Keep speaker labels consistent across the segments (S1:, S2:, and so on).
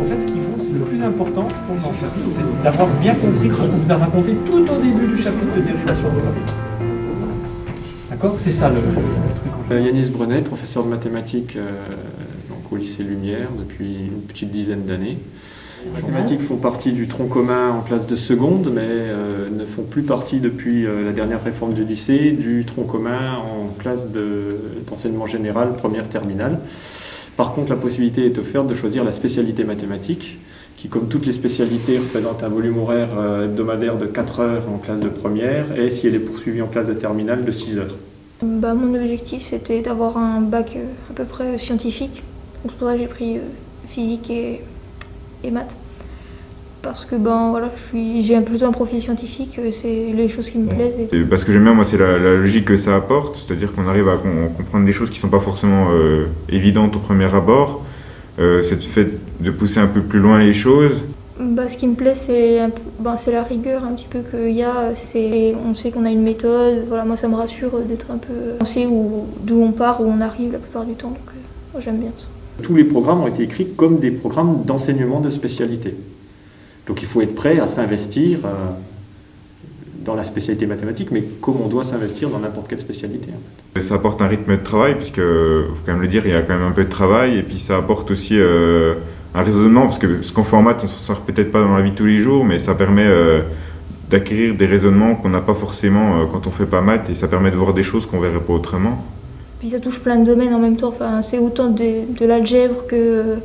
S1: En fait, ce qu'il faut, c'est le plus important, je pense, dans le chapitre, c'est d'avoir bien compris ce qu'on vous a raconté tout au début du chapitre de dérivation de gravité. D'accord? C'est ça le truc.
S2: Yanis Brenet, professeur de mathématiques donc au lycée Lumière depuis une petite dizaine d'années. Les mathématiques font partie du tronc commun en classe de seconde, mais ne font plus partie depuis la dernière réforme du lycée du tronc commun en classe d'enseignement général première terminale. Par contre, la possibilité est offerte de choisir la spécialité mathématique, qui, comme toutes les spécialités, représente un volume horaire hebdomadaire de 4 heures en classe de première, et si elle est poursuivie en classe de terminale, de 6 heures.
S3: Mon objectif, c'était d'avoir un bac à peu près scientifique. Donc, c'est pour ça que j'ai pris physique et maths. Parce que voilà, j'ai plutôt un profil scientifique, c'est les choses qui me plaisent.
S4: Et ce que j'aime bien, moi, c'est la logique que ça apporte, c'est-à-dire qu'on arrive à comprendre des choses qui ne sont pas forcément évidentes au premier abord. C'est le fait de pousser un peu plus loin les choses.
S3: Ce qui me plaît, c'est la rigueur un petit peu qu'il y a. On sait qu'on a une méthode. Voilà, moi, ça me rassure d'être un peu... On sait d'où on part, où on arrive la plupart du temps. Donc, moi, j'aime bien ça.
S2: Tous les programmes ont été écrits comme des programmes d'enseignement de spécialité. Donc il faut être prêt à s'investir dans la spécialité mathématique, mais comme on doit s'investir dans n'importe quelle spécialité. En fait.
S4: Ça apporte un rythme de travail, puisque, faut quand même le dire, il y a quand même un peu de travail, et puis ça apporte aussi un raisonnement, parce que ce qu'on fait en maths, on ne s'en sort peut-être pas dans la vie de tous les jours, mais ça permet d'acquérir des raisonnements qu'on n'a pas forcément quand on ne fait pas maths, et ça permet de voir des choses qu'on ne verrait pas autrement.
S3: Puis ça touche plein de domaines en même temps, c'est autant de l'algèbre que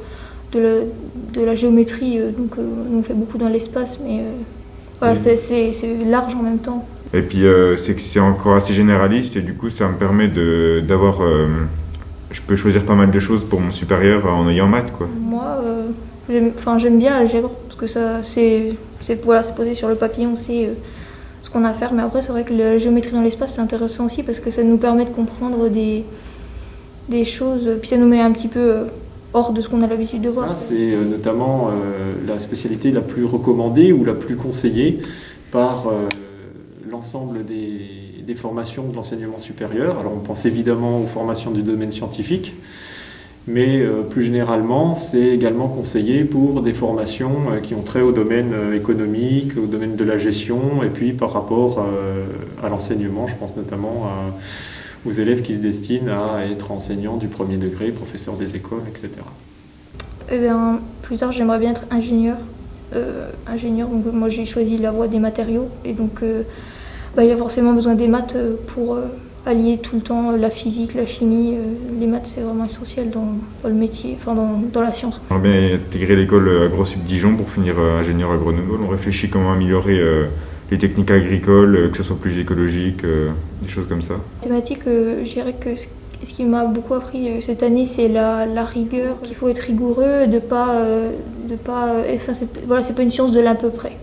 S3: de la géométrie, donc on fait beaucoup dans l'espace, mais voilà, oui. C'est large en même temps.
S4: Et puis c'est que c'est encore assez généraliste, et du coup ça me permet d'avoir... je peux choisir pas mal de choses pour mon supérieur en ayant maths, quoi.
S3: Moi, j'aime bien l'algèbre, parce que ça, c'est posé sur le papier, on sait ce qu'on a à faire, mais après c'est vrai que la géométrie dans l'espace c'est intéressant aussi, parce que ça nous permet de comprendre des choses, puis ça nous met un petit peu... hors de ce qu'on a l'habitude de voir.
S2: C'est notamment la spécialité la plus recommandée ou la plus conseillée par l'ensemble des formations de l'enseignement supérieur. Alors on pense évidemment aux formations du domaine scientifique, mais plus généralement c'est également conseillé pour des formations qui ont trait au domaine économique, au domaine de la gestion, et puis par rapport à l'enseignement, je pense notamment aux élèves qui se destinent à être enseignants du premier degré, professeurs des écoles, etc.
S3: Plus tard, j'aimerais bien être ingénieur. Donc moi j'ai choisi la voie des matériaux, et donc il y a forcément besoin des maths pour allier tout le temps la physique, la chimie. Les maths c'est vraiment essentiel dans le métier, dans la science.
S4: J'aimerais bien intégrer l'école AgroSup Dijon pour finir ingénieur agronome. On réfléchit comment améliorer les techniques agricoles, que ce soit plus écologique, des choses comme ça.
S3: Mathématiques, je dirais que ce qui m'a beaucoup appris cette année, c'est la rigueur, qu'il faut être rigoureux, c'est pas une science de l'à peu près.